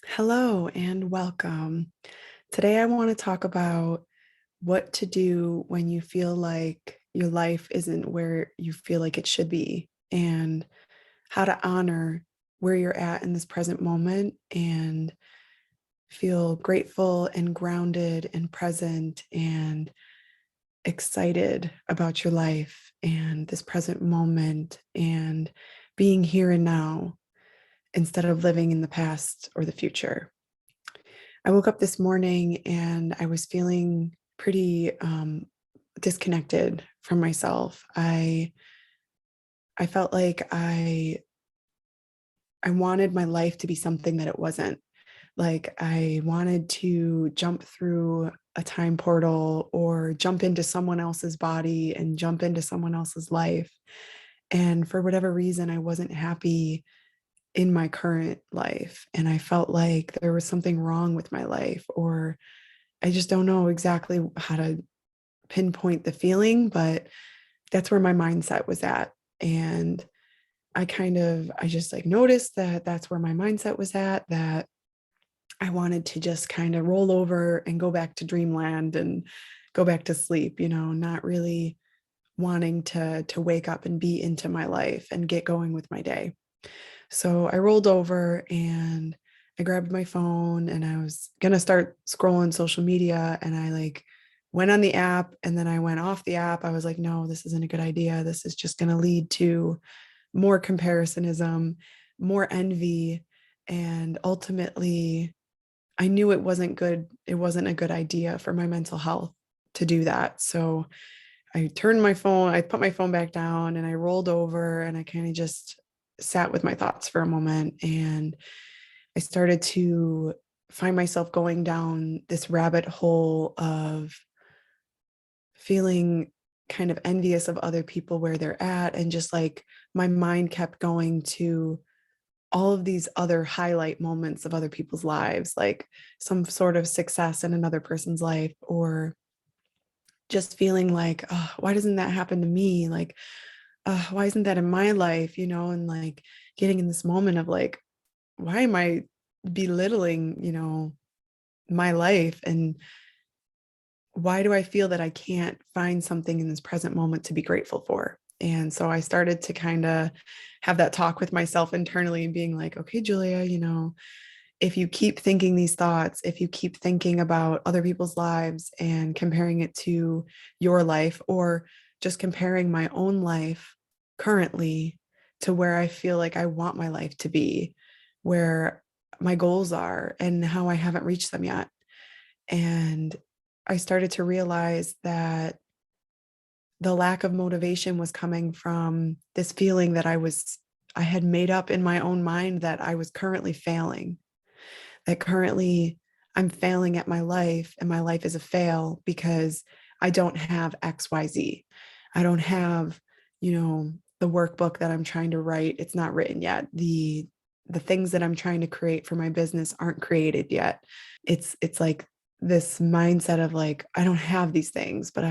Hello and welcome. Today, I want to talk about what to do when you feel like your life isn't where you feel like it should be, and how to honor where you're at in this present moment and feel grateful and grounded and present and excited about your life and this present moment and being here and now instead of living in the past or the future. I woke up this morning and I was feeling pretty disconnected from myself. I felt like I wanted my life to be something that it wasn't. Like I wanted to jump through a time portal or jump into someone else's body and jump into someone else's life. And for whatever reason, I wasn't happy in my current life. And I felt like there was something wrong with my life, or I just don't know exactly how to pinpoint the feeling, but that's where my mindset was at. And I just like noticed that that's where my mindset was at, that I wanted to just kind of roll over and go back to dreamland and go back to sleep, not really wanting to wake up and be into my life and get going with my day. So I rolled over and I grabbed my phone and I was going to start scrolling social media, and I like went on the app and then I went off the app. I was like, no, this isn't a good idea. This is just going to lead to more comparisоnism, more envy. And ultimately, I knew it wasn't good. It wasn't a good idea for my mental health to do that. So I put my phone back down and I rolled over and I kind of just sat with my thoughts for a moment. And I started to find myself going down this rabbit hole of feeling kind of envious of other people where they're at. And just like my mind kept going to all of these other highlight moments of other people's lives, like some sort of success in another person's life, or just feeling like, oh, why doesn't that happen to me? Like, why isn't that in my life? And like getting in this moment of like, why am I belittling, my life? And why do I feel that I can't find something in this present moment to be grateful for? And so I started to kind of have that talk with myself internally and being like, okay, Julia, if you keep thinking these thoughts, if you keep thinking about other people's lives and comparing it to your life, or just comparing my own life currently to where I feel like I want my life to be, where my goals are and how I haven't reached them yet. And I started to realize that the lack of motivation was coming from this feeling that I had made up in my own mind that I was currently failing, that currently I'm failing at my life and my life is a fail because I don't have XYZ. I don't have, the workbook that I'm trying to write. It's not written yet. The things that I'm trying to create for my business aren't created yet. It's like this mindset of like, I don't have these things, but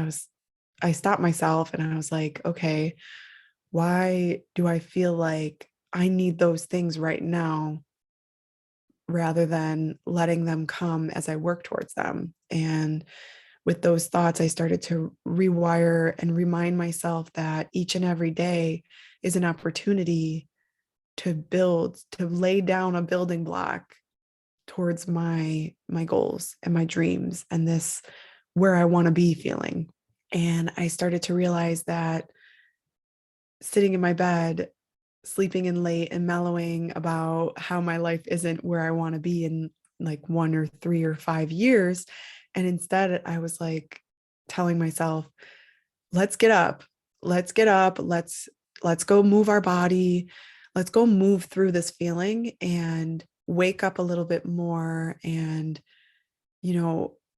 I stopped myself and I was like, okay, why do I feel like I need those things right now rather than letting them come as I work towards them? And with those thoughts, I started to rewire and remind myself that each and every day is an opportunity to build, to lay down a building block towards my goals and my dreams and this where I want to be feeling. And I started to realize that sitting in my bed, sleeping in late and mellowing about how my life isn't where I want to be in like 1 or 3 or 5 years. And instead, I was like telling myself, let's get up. Let's get up. Let's go move our body. Let's go move through this feeling and wake up a little bit more. And,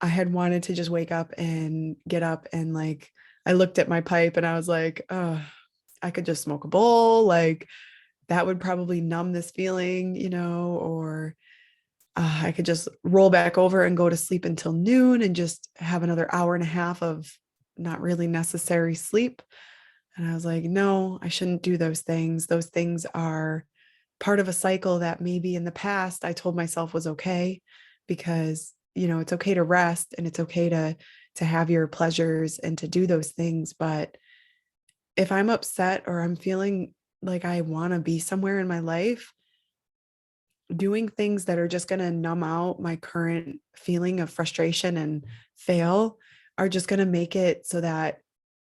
I had wanted to just wake up and get up and like I looked at my pipe and I was like, oh, I could just smoke a bowl. Like that would probably numb this feeling, or I could just roll back over and go to sleep until noon and just have another hour and a half of not really necessary sleep. And I was like, no, I shouldn't do those things. Those things are part of a cycle that maybe in the past I told myself was okay, because it's okay to rest and it's okay to have your pleasures and to do those things. But if I'm upset or I'm feeling like I want to be somewhere in my life, doing things that are just going to numb out my current feeling of frustration and fail are just going to make it so that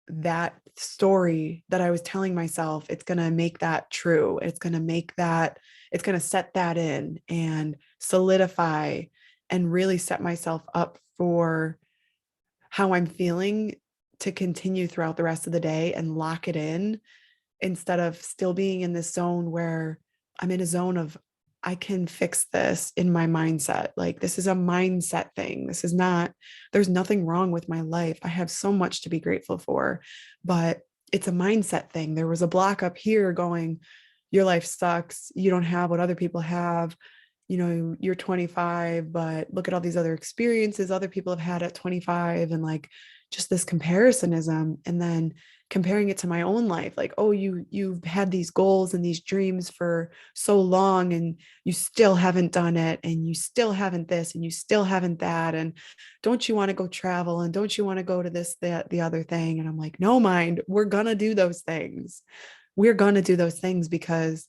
that story that I was telling myself, it's going to make that true. It's going to set that in and solidify and really set myself up for how I'm feeling to continue throughout the rest of the day and lock it in, instead of still being in this zone where I'm in a zone of, I can fix this in my mindset. Like, this is a mindset thing. There's nothing wrong with my life. I have so much to be grateful for, but it's a mindset thing. There was a block up here going, your life sucks. You don't have what other people have. You're 25, but look at all these other experiences other people have had at 25, and like just this comparisоnism, and then comparing it to my own life, like, oh, you've had these goals and these dreams for so long and you still haven't done it, and you still haven't this, and you still haven't that, and don't you want to go travel, and don't you want to go to this, that, the other thing? And I'm like, no, mind, we're gonna do those things. We're gonna do those things because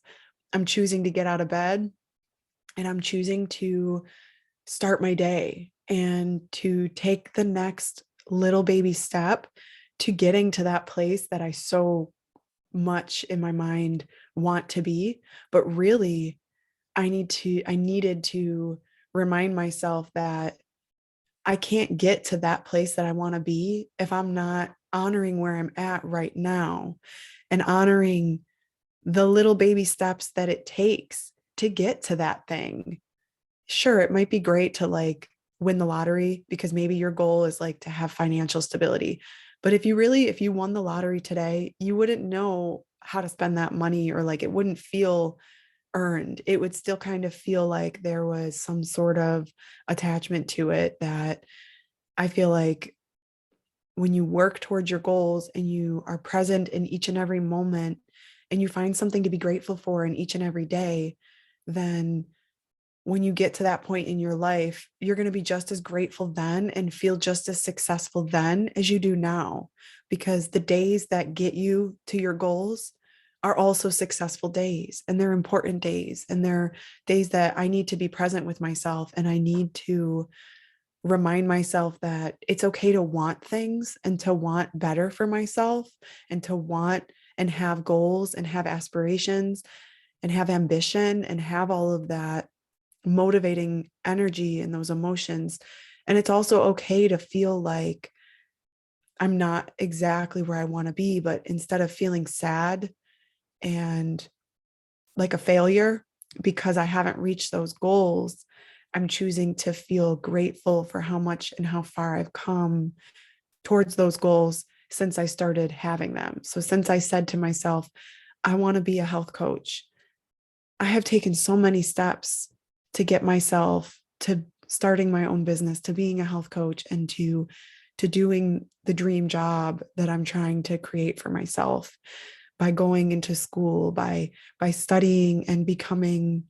I'm choosing to get out of bed, and I'm choosing to start my day and to take the next little baby step to getting to that place that I so much in my mind want to be. But really, I needed to remind myself that I can't get to that place that I want to be if I'm not honoring where I'm at right now and honoring the little baby steps that it takes to get to that thing. Sure, it might be great to like win the lottery because maybe your goal is like to have financial stability. But if you won the lottery today, you wouldn't know how to spend that money, or like it wouldn't feel earned. It would still kind of feel like there was some sort of attachment to it, that I feel like when you work towards your goals and you are present in each and every moment and you find something to be grateful for in each and every day, then when you get to that point in your life, you're going to be just as grateful then and feel just as successful then as you do now. Because the days that get you to your goals are also successful days, and they're important days, and they're days that I need to be present with myself, and I need to remind myself that it's okay to want things and to want better for myself and to want and have goals and have aspirations and have ambition and have all of that motivating energy and those emotions. And it's also okay to feel like I'm not exactly where I want to be, but instead of feeling sad and like a failure because I haven't reached those goals, I'm choosing to feel grateful for how much and how far I've come towards those goals since I started having them. So since I said to myself, I want to be a health coach, I have taken so many steps to get myself to starting my own business, to being a health coach, and to doing the dream job that I'm trying to create for myself, by going into school, by studying and becoming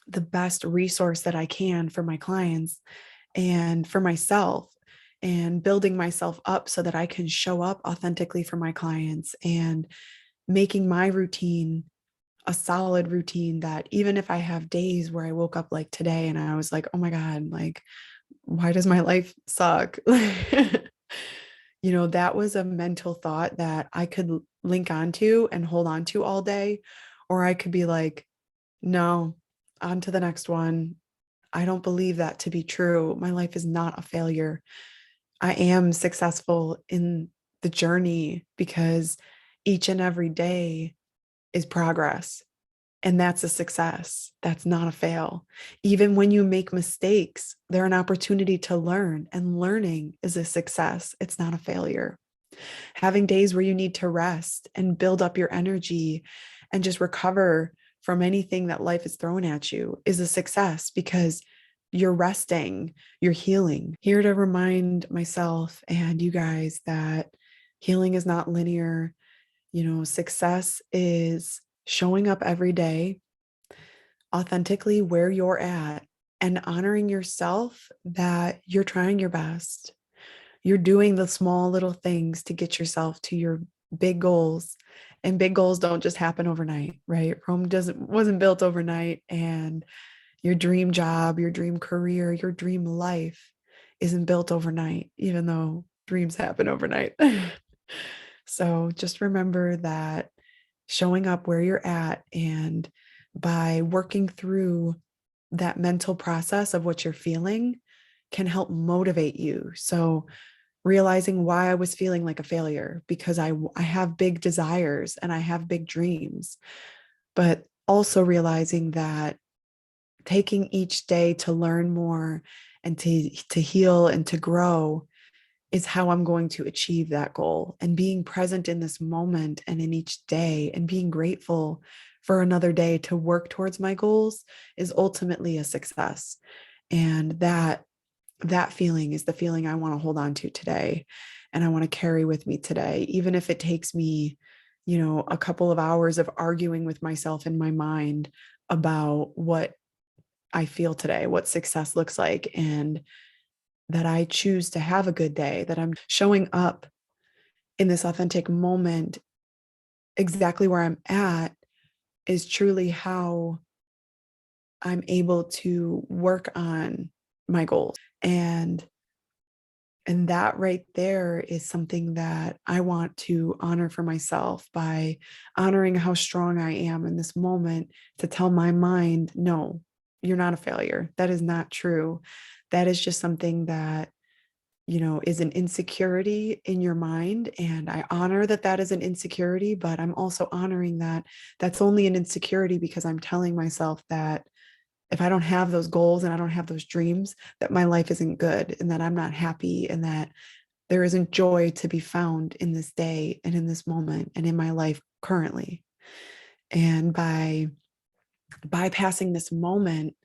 the best resource that I can for my clients and for myself, and building myself up so that I can show up authentically for my clients, and making my routine a solid routine that even if I have days where I woke up like today and I was like, oh my God, like, why does my life suck? That was a mental thought that I could link onto and hold on to all day. Or I could be like, no, on to the next one. I don't believe that to be true. My life is not a failure. I am successful in the journey because each and every day is progress. And that's a success. That's not a fail. Even when you make mistakes, they're an opportunity to learn, and learning is a success. It's not a failure. Having days where you need to rest and build up your energy and just recover from anything that life is throwing at you is a success, because you're resting, you're healing. Here to remind myself and you guys that healing is not linear. Success is showing up every day authentically where you're at and honoring yourself that you're trying your best. You're doing the small little things to get yourself to your big goals. And big goals don't just happen overnight, right? Rome wasn't built overnight, and your dream job, your dream career, your dream life isn't built overnight, even though dreams happen overnight. So just remember that showing up where you're at, and by working through that mental process of what you're feeling, can help motivate you. So realizing why I was feeling like a failure, because I have big desires and I have big dreams, but also realizing that taking each day to learn more and to heal and to grow is how I'm going to achieve that goal. And being present in this moment and in each day and being grateful for another day to work towards my goals is ultimately a success. And that feeling is the feeling I want to hold on to today, and I want to carry with me today, even if it takes me, a couple of hours of arguing with myself in my mind about what I feel today, what success looks like, and that I choose to have a good day, that I'm showing up in this authentic moment exactly where I'm at is truly how I'm able to work on my goals. And that right there is something that I want to honor for myself by honoring how strong I am in this moment, to tell my mind, no, you're not a failure. That is not true. That is just something that, is an insecurity in your mind. And I honor that that is an insecurity, but I'm also honoring that that's only an insecurity because I'm telling myself that if I don't have those goals and I don't have those dreams, that my life isn't good and that I'm not happy and that there isn't joy to be found in this day and in this moment and in my life currently. And by bypassing this moment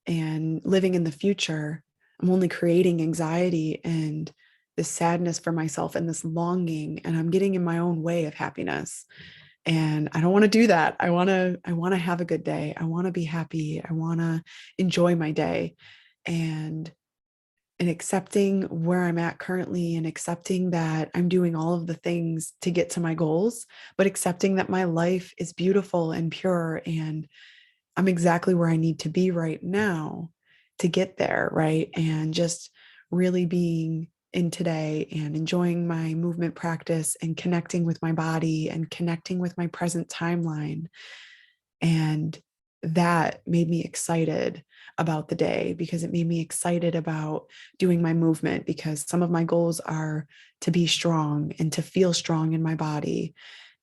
and living in the future, I'm only creating anxiety and this sadness for myself and this longing, and I'm getting in my own way of happiness. And I don't want to do that. I want to have a good day. I want to be happy. I want to enjoy my day. And accepting where I'm at currently, and accepting that I'm doing all of the things to get to my goals, but accepting that my life is beautiful and pure, and I'm exactly where I need to be right now to get there, right? And just really being in today and enjoying my movement practice and connecting with my body and connecting with my present timeline. And that made me excited about the day, because it made me excited about doing my movement, because some of my goals are to be strong and to feel strong in my body.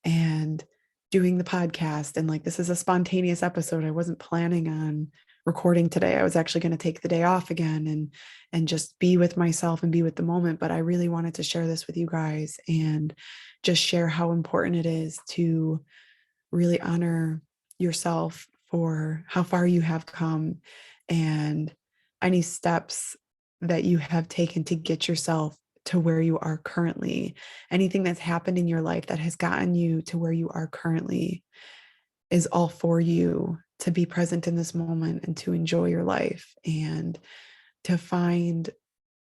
And doing the podcast, and like, this is a spontaneous episode. I wasn't planning on recording today. I was actually going to take the day off again and just be with myself and be with the moment, but I really wanted to share this with you guys and just share how important it is to really honor yourself for how far you have come and any steps that you have taken to get yourself to where you are currently. Anything that's happened in your life that has gotten you to where you are currently is all for you to be present in this moment and to enjoy your life and to find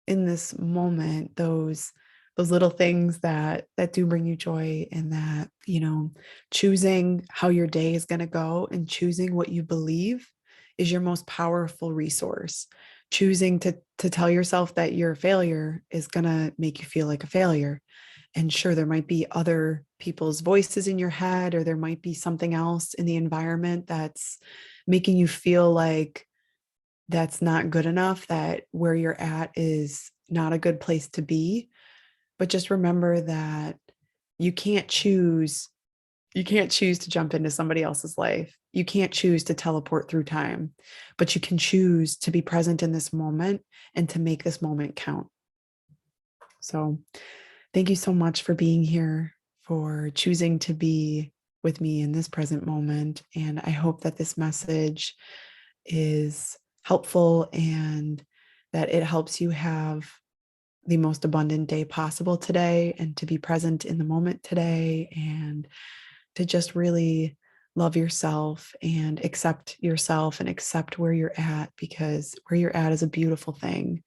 in this moment those little things that do bring you joy, and that, choosing how your day is going to go and choosing what you believe is your most powerful resource. Choosing to tell yourself that you're a failure is going to make you feel like a failure. And sure, there might be other people's voices in your head, or there might be something else in the environment that's making you feel like that's not good enough, that where you're at is not a good place to be. But just remember that you can't choose you can't choose to jump into somebody else's life. You can't choose to teleport through time, but you can choose to be present in this moment and to make this moment count. So, thank you so much for being here, for choosing to be with me in this present moment. And I hope that this message is helpful and that it helps you have the most abundant day possible today, and to be present in the moment today, and to just really love yourself and accept where you're at, because where you're at is a beautiful thing.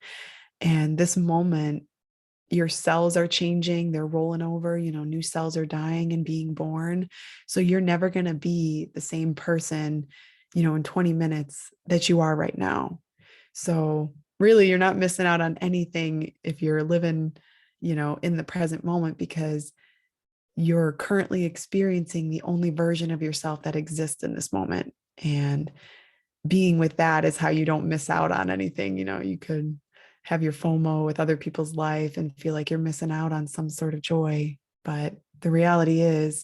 And this moment, your cells are changing, they're rolling over, new cells are dying and being born. So you're never going to be the same person, in 20 minutes that you are right now. So really, you're not missing out on anything if you're living, in the present moment, because you're currently experiencing the only version of yourself that exists in this moment. And being with that is how you don't miss out on anything. You could have your FOMO with other people's life and feel like you're missing out on some sort of joy. But the reality is,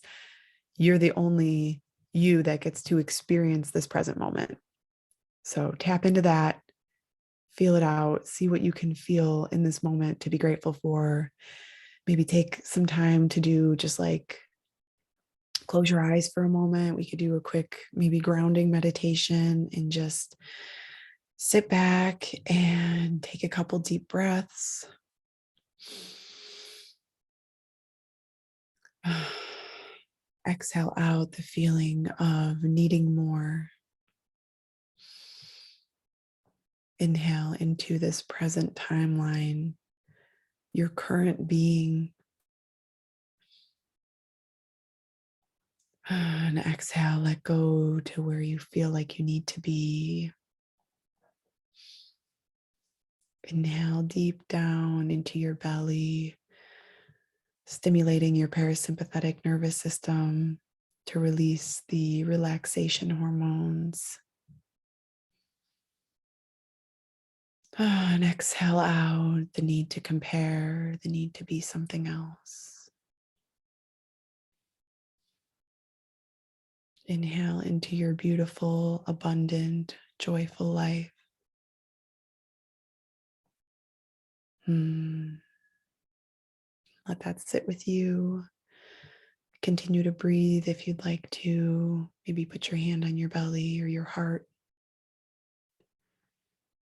you're the only you that gets to experience this present moment. So tap into that, feel it out, see what you can feel in this moment to be grateful for. Maybe take some time to do just like close your eyes for a moment. We could do a quick, maybe grounding meditation and just sit back and take a couple deep breaths. Exhale out the feeling of needing more. Inhale into this present timeline, your current being. And exhale, let go to where you feel like you need to be. Inhale deep down into your belly, stimulating your parasympathetic nervous system to release the relaxation hormones. And exhale out the need to compare, the need to be something else. Inhale into your beautiful, abundant, joyful life. Let that sit with you. Continue to breathe if you'd like to. Maybe put your hand on your belly or your heart.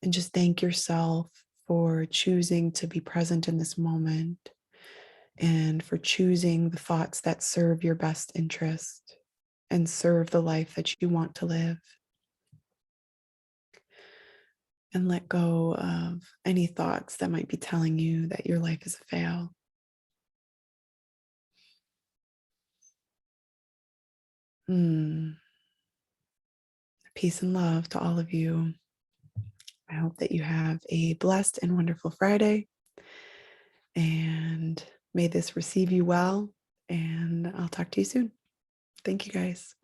And just thank yourself for choosing to be present in this moment and for choosing the thoughts that serve your best interest and serve the life that you want to live. And let go of any thoughts that might be telling you that your life is a fail. Peace and love to all of you. I hope that you have a blessed and wonderful Friday. And may this receive you well. And I'll talk to you soon. Thank you, guys.